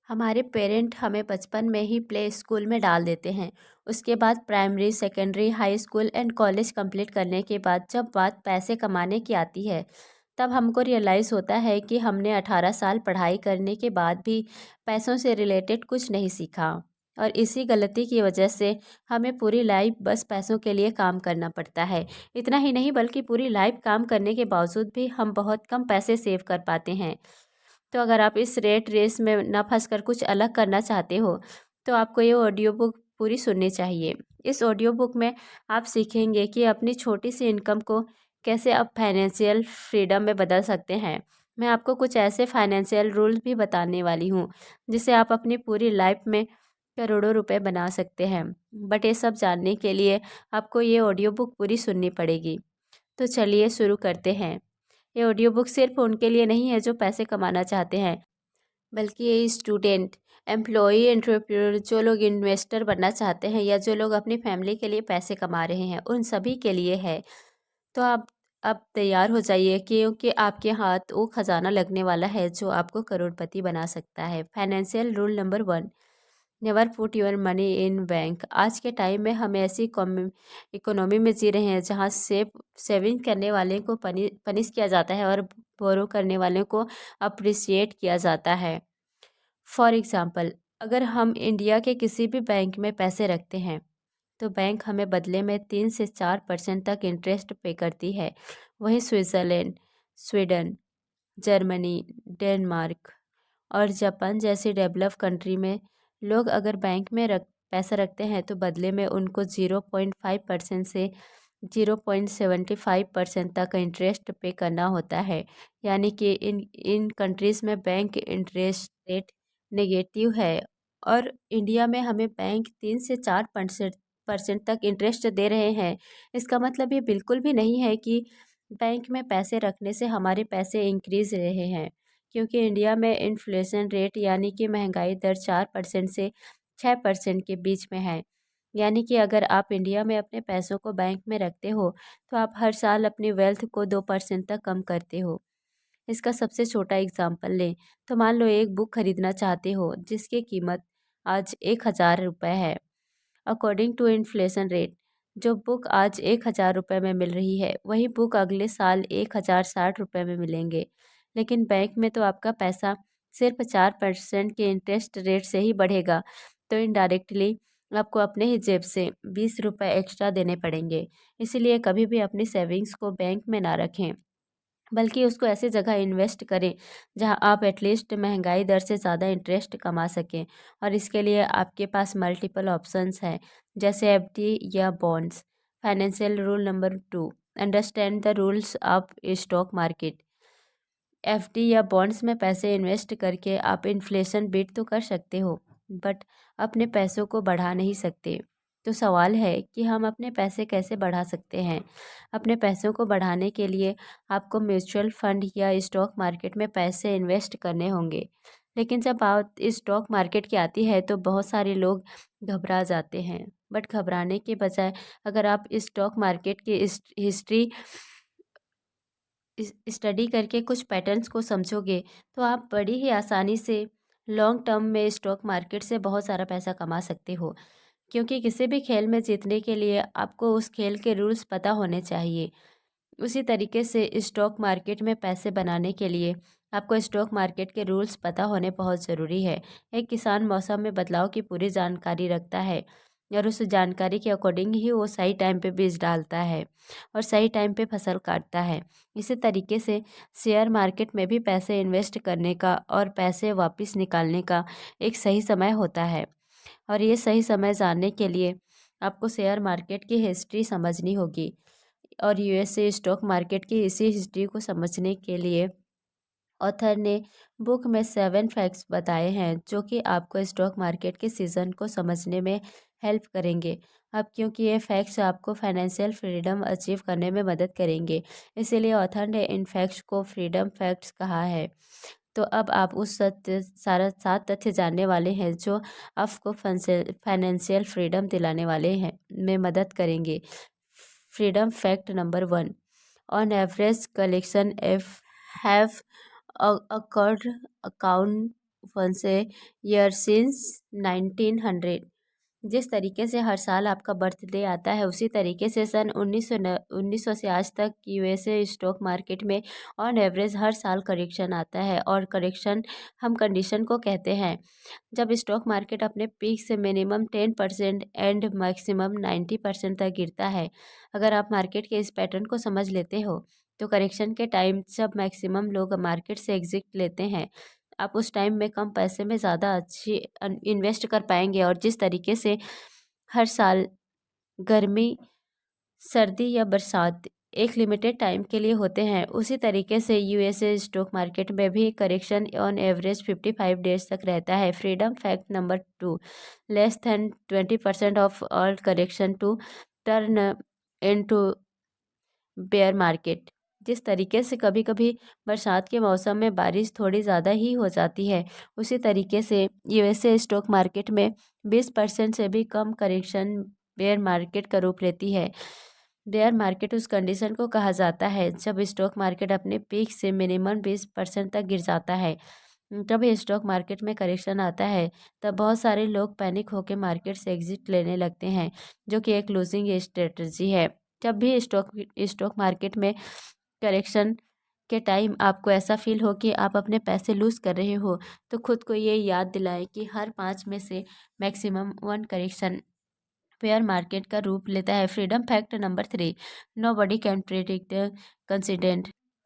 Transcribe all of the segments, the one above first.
हमारे पेरेंट हमें बचपन में ही प्ले स्कूल में डाल देते हैं। उसके बाद primary, secondary, high school and college complete करने के बाद जब बात पैसे कमाने की आती है, तब हमको रियलाइज़ होता है कि हमने 18 साल पढ़ाई करने के बाद भी पैसों से रिलेटेड कुछ नहीं सीखा। और इसी गलती की वजह से हमें पूरी लाइफ बस पैसों के लिए काम करना पड़ता है। इतना ही नहीं बल्कि पूरी लाइफ काम करने के बावजूद भी हम बहुत कम पैसे सेव कर पाते हैं। तो अगर आप इस रेट रेस में ना फंसकर कुछ अलग करना चाहते हो, तो आपको ये ऑडियो बुक पूरी सुननी चाहिए। इस ऑडियो बुक में आप सीखेंगे कि अपनी छोटी सी इनकम को कैसे आप फाइनेंशियल फ्रीडम में बदल सकते हैं। मैं आपको कुछ ऐसे फाइनेंशियल रूल्स भी बताने वाली हूँ, जिससे आप अपनी पूरी लाइफ में करोड़ों रुपए बना सकते हैं। बट ये सब जानने के लिए आपको ये ऑडियो बुक पूरी सुननी पड़ेगी। तो चलिए शुरू करते हैं। ये ऑडियो बुक सिर्फ उनके लिए नहीं है जो पैसे कमाना चाहते हैं, बल्कि ये स्टूडेंट, एम्प्लॉई, एंटरप्रेन्योर, जो लोग इन्वेस्टर बनना चाहते हैं या जो लोग अपनी फैमिली के लिए पैसे कमा रहे हैं, उन सभी के लिए है। तो आप अब तैयार हो जाइए, क्योंकि आपके हाथ वो खजाना लगने वाला है जो आपको करोड़पति बना सकता है। Financial rule number 1, never put your money in bank. आज के टाइम में हम ऐसी इकोनॉमी में जी रहे हैं जहाँ सेविंग करने वाले को पनिश किया जाता है और बोरो करने वाले को अप्रिसिएट किया जाता है। फॉर एग्ज़ाम्पल, अगर हम इंडिया के किसी भी बैंक में पैसे रखते हैं, तो बैंक हमें बदले में 3 से 4% तक इंटरेस्ट पे करती है। वहीं स्विट्ज़रलैंड, स्वीडन, जर्मनी, डेनमार्क और जापान जैसी डेवलप कंट्री में लोग अगर बैंक में पैसा रखते हैं तो बदले में उनको 0.5% से 0.75% तक इंटरेस्ट पे करना होता है। यानी कि इन इन कंट्रीज़ में बैंक इंटरेस्ट रेट नेगेटिव है, और इंडिया में हमें बैंक 3 से 4% तक इंटरेस्ट दे रहे हैं। इसका मतलब ये बिल्कुल भी नहीं है कि बैंक में पैसे रखने से हमारे पैसे इंक्रीज़ रहे हैं, क्योंकि इंडिया में इन्फ्लेशन रेट यानी कि महंगाई दर 4% से 6% के बीच में है। यानी कि अगर आप इंडिया में अपने पैसों को बैंक में रखते हो, तो आप हर साल अपनी वेल्थ को 2% तक कम करते हो। इसका सबसे छोटा एग्जाम्पल लें, तो मान लो एक बुक खरीदना चाहते हो जिसकी कीमत आज 1,000 रुपये है। अकॉर्डिंग टू इन्फ्लेशन रेट, जो बुक आज 1,000 रुपये में मिल रही है, वही बुक अगले साल 1,060 रुपये में मिलेंगे। लेकिन बैंक में तो आपका पैसा सिर्फ 4% के इंटरेस्ट रेट से ही बढ़ेगा, तो इनडायरेक्टली आपको अपने ही जेब से 20 रुपये एक्स्ट्रा देने पड़ेंगे। इसीलिए कभी भी अपनी सेविंग्स को बैंक में ना रखें, बल्कि उसको ऐसी जगह इन्वेस्ट करें जहां आप एटलीस्ट महंगाई दर से ज़्यादा इंटरेस्ट कमा सकें। और इसके लिए आपके पास मल्टीपल ऑप्शंस हैं, जैसे एफडी या bonds. Financial rule number 2, understand the rules of stock market. FD या बॉन्ड्स में पैसे इन्वेस्ट करके आप इन्फ्लेशन बीट तो कर सकते हो, बट अपने पैसों को बढ़ा नहीं सकते। तो सवाल है कि हम अपने पैसे कैसे बढ़ा सकते हैं। अपने पैसों को बढ़ाने के लिए आपको म्यूचुअल फंड या स्टॉक मार्केट में पैसे इन्वेस्ट करने होंगे। लेकिन जब बात स्टॉक मार्केट की आती है तो बहुत सारे लोग घबरा जाते हैं, बट घबराने के बजाय अगर आप स्टॉक मार्केट की हिस्ट्री स्टडी करके कुछ पैटर्न्स को समझोगे, तो आप बड़ी ही आसानी से लॉन्ग टर्म में स्टॉक मार्केट से बहुत सारा पैसा कमा सकते हो। क्योंकि किसी भी खेल में जीतने के लिए आपको उस खेल के रूल्स पता होने चाहिए। उसी तरीके से स्टॉक मार्केट में पैसे बनाने के लिए आपको स्टॉक मार्केट के रूल्स पता होने बहुत ज़रूरी है। एक किसान मौसम में बदलाव की पूरी जानकारी रखता है, और उस जानकारी के अकॉर्डिंग ही वो सही टाइम पे बीज डालता है और सही टाइम पे फसल काटता है। इसी तरीके से शेयर मार्केट में भी पैसे इन्वेस्ट करने का और पैसे वापस निकालने का एक सही समय होता है। और ये सही समय जानने के लिए आपको शेयर मार्केट की हिस्ट्री समझनी होगी। और यूएसए स्टॉक मार्केट की इसी हिस्ट्री को समझने के लिए ऑथर ने बुक में 7 फैक्ट्स बताए हैं, जो कि आपको स्टॉक मार्केट के सीज़न को समझने में हेल्प करेंगे। अब क्योंकि ये फैक्ट्स आपको फाइनेंशियल फ्रीडम अचीव करने में मदद करेंगे, इसीलिए ऑथर ने इन फैक्ट्स को फ्रीडम फैक्ट्स कहा है। तो अब आप उस सत्य सारा 7 तथ्य जानने वाले हैं जो आपको फाइनेंशियल फ्रीडम दिलाने वाले हैं में मदद करेंगे। Freedom fact number 1, on average collection F have occurred account once a year since 1900। जिस तरीके से हर साल आपका बर्थडे आता है उसी तरीके से सन 1900 से आज तक यूएसए स्टॉक मार्केट में ऑन एवरेज हर साल करेक्शन आता है। और करेक्शन हम कंडीशन को कहते हैं जब स्टॉक मार्केट अपने पीक से मिनिमम 10% एंड मैक्सिमम 90% तक गिरता है। अगर आप मार्केट के इस पैटर्न को समझ लेते हो तो करेक्शन के टाइम जब मैक्सिमम लोग मार्केट से एग्जिट लेते हैं आप उस टाइम में कम पैसे में ज़्यादा अच्छी इन्वेस्ट कर पाएंगे। और जिस तरीके से हर साल गर्मी, सर्दी या बरसात एक लिमिटेड टाइम के लिए होते हैं उसी तरीके से यूएसए स्टॉक मार्केट में भी करेक्शन ऑन एवरेज 55 डेज तक रहता है। Freedom fact number 2, less than 20% of all correction to turn into bear market. जिस तरीके से कभी कभी बरसात के मौसम में बारिश थोड़ी ज़्यादा ही हो जाती है उसी तरीके से यूएसए स्टॉक मार्केट में 20% से भी कम करेक्शन बेयर मार्केट का रूप लेती है। बेयर मार्केट उस कंडीशन को कहा जाता है जब स्टॉक मार्केट अपने पीक से मिनिमम 20% तक गिर जाता है। जब स्टॉक मार्केट में करेक्शन आता है तब बहुत सारे लोग पैनिक होकर मार्केट से एग्जिट लेने लगते हैं जो कि एक लूजिंग स्ट्रेटजी है। जब भी स्टॉक मार्केट में करेक्शन के टाइम आपको ऐसा फील हो कि आप अपने पैसे लूज़ कर रहे हो तो खुद को ये याद दिलाएं कि हर 5 में से मैक्सिमम 1 करेक्शन फेयर मार्केट का रूप लेता है। Freedom fact number 3, nobody can predict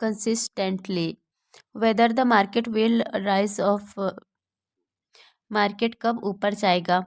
consistently whether the market will rise of. Market कब ऊपर जाएगा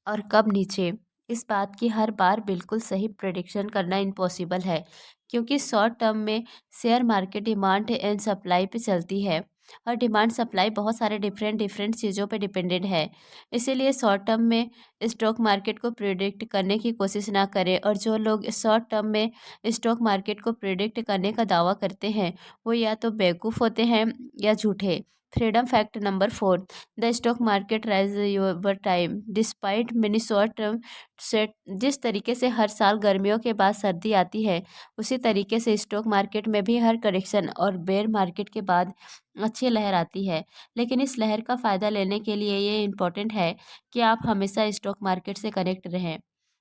और कब नीचे, इस बात की हर बार बिल्कुल सही प्रेडिक्शन करना इम्पॉसिबल है क्योंकि शॉर्ट टर्म में share market demand and supply पे चलती है और डिमांड सप्लाई बहुत सारे डिफरेंट डिफरेंट चीज़ों पे डिपेंडेंट है। इसीलिए शॉर्ट टर्म में स्टॉक मार्केट को प्रेडिक्ट करने की कोशिश ना करें। और जो लोग शॉर्ट टर्म में स्टॉक मार्केट को प्रेडिक्ट करने का दावा करते हैं वो या तो बेवकूफ़ होते हैं या झूठे। Freedom fact number 4, the stock market rise over time despite mini short term set. जिस तरीके से हर साल गर्मियों के बाद सर्दी आती है उसी तरीके से स्टॉक मार्केट में भी हर करेक्शन और बेयर मार्केट के बाद अच्छी लहर आती है। लेकिन इस लहर का फ़ायदा लेने के लिए ये इम्पोर्टेंट है कि आप हमेशा स्टॉक मार्केट से कनेक्ट रहें।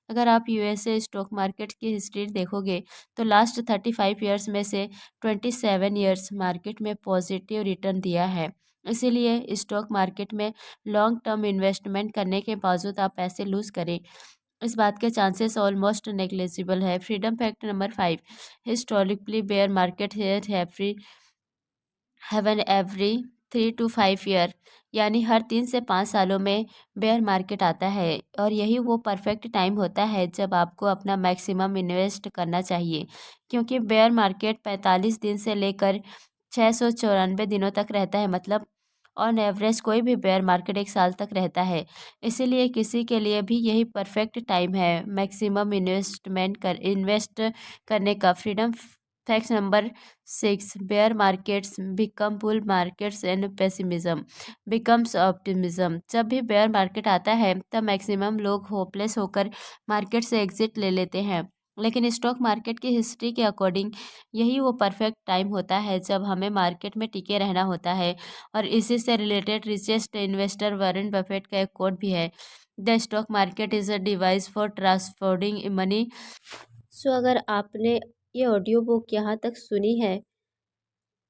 अगर आप यूएसए स्टॉक मार्केट की हिस्ट्री देखोगे तो लास्ट 35 ईयर्स में से 27 ईयर्स मार्केट में पॉजिटिव रिटर्न दिया है। इसीलिए स्टॉक मार्केट में लॉन्ग टर्म इन्वेस्टमेंट करने के बावजूद आप पैसे लूज़ करें इस बात के चांसेस ऑलमोस्ट नेग्लिजिबल है। Freedom fact number 5, historically bear market happen every 3 to 5 year, यानी हर 3 से 5 सालों में बेयर मार्केट आता है और यही वो परफेक्ट टाइम होता है जब आपको अपना मैक्सिमम इन्वेस्ट करना चाहिए क्योंकि बेयर मार्केट 45 दिन से लेकर 694 दिनों तक रहता है। मतलब ऑन एवरेज कोई भी बेयर मार्केट 1 साल तक रहता है। इसीलिए किसी के लिए भी यही परफेक्ट टाइम है मैक्सिमम इन्वेस्ट करने का। Freedom fact number 6, bear markets become bull markets and pessimism becomes optimism. जब भी बेयर मार्केट आता है तब मैक्सिमम लोग होपलेस होकर मार्केट से एग्जिट ले लेते हैं। लेकिन स्टॉक मार्केट की हिस्ट्री के अकॉर्डिंग यही वो परफेक्ट टाइम होता है जब हमें मार्केट में टिके रहना होता है। और इसी से related richest investor Warren Buffett का एक कोट भी है, the stock market is a device for transferring money. So अगर आपने ये ऑडियो बुक यहाँ तक सुनी है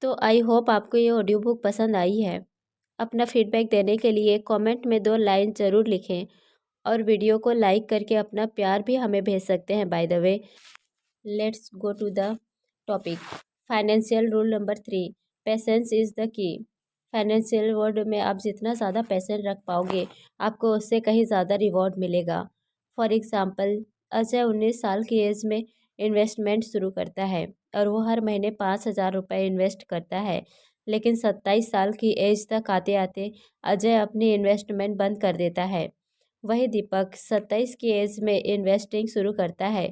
तो आई होप आपको ये ऑडियो बुक पसंद आई है। अपना फीडबैक देने के लिए कमेंट में 2 लाइन ज़रूर लिखें और वीडियो को लाइक करके अपना प्यार भी हमें भेज सकते हैं। By the way, let's go to the topic. Financial rule number 3, patience is the key. Financial world में आप जितना ज़्यादा पेशेंस रख पाओगे आपको उससे कहीं ज़्यादा रिवॉर्ड मिलेगा। फॉर एग्ज़ाम्पल, अजय 19 साल की एज में इन्वेस्टमेंट शुरू करता है और वो हर महीने 5,000 रुपये इन्वेस्ट करता है। लेकिन 27 साल की एज तक आते आते अजय अपनी इन्वेस्टमेंट बंद कर देता है। वही दीपक 27 की एज में इन्वेस्टिंग शुरू करता है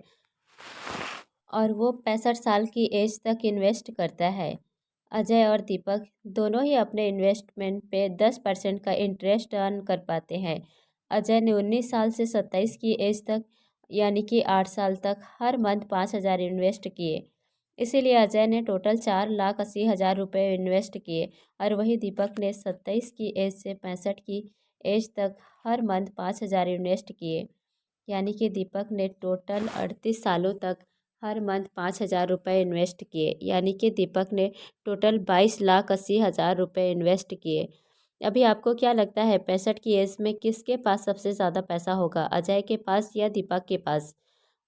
और वो 65 साल की एज तक इन्वेस्ट करता है। अजय और दीपक दोनों ही अपने इन्वेस्टमेंट पे 10% का इंटरेस्ट अर्न कर पाते हैं। अजय ने 19 साल से 27 की एज तक यानी कि 8 साल तक हर मंथ 5,000 इन्वेस्ट किए। इसीलिए अजय ने टोटल 4,80,000 रुपये इन्वेस्ट किए और वही दीपक ने 27 की एज से 65 की एज तक हर मंथ 5,000 इन्वेस्ट किए। यानी कि दीपक ने टोटल 38 सालों तक हर मंथ 5,000 रुपये इन्वेस्ट किए। यानी कि दीपक ने टोटल 22,80,000 रुपये इन्वेस्ट किए। अभी आपको क्या लगता है 65 की एज में किसके पास सबसे ज़्यादा पैसा होगा, अजय के पास या दीपक के पास?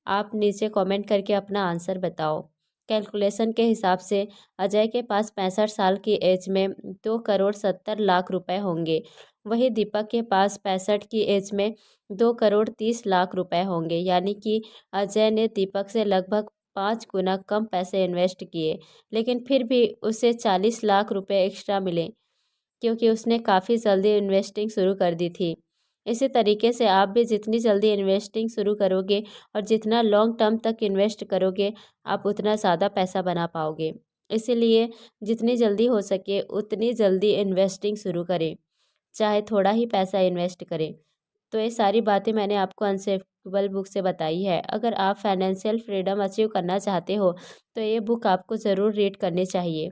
आप नीचे कमेंट करके अपना आंसर बताओ। कैलकुलेशन के हिसाब से अजय के पास 65 साल की एज में 2,70,00,000 रुपए होंगे। वही दीपक के पास 65 की एज में 2,30,00,000 रुपए होंगे। यानी कि अजय ने दीपक से लगभग 5 गुना कम पैसे इन्वेस्ट किए, लेकिन फिर भी उसे 40 लाख रुपए एक्स्ट्रा मिले, क्योंकि उसने काफ़ी जल्दी इन्वेस्टिंग शुरू कर दी थी। इसी तरीके से आप भी जितनी जल्दी इन्वेस्टिंग शुरू करोगे और जितना लॉन्ग टर्म तक इन्वेस्ट करोगे, आप उतना ज़्यादा पैसा बना पाओगे। इसीलिए जितनी जल्दी हो सके उतनी जल्दी इन्वेस्टिंग शुरू करें, चाहे थोड़ा ही पैसा इन्वेस्ट करें। तो ये सारी बातें मैंने आपको अनसेफेबल बुक से बताई है। अगर आप फाइनेंशियल फ्रीडम अचीव करना चाहते हो, तो ये बुक आपको ज़रूर रीड करनी चाहिए।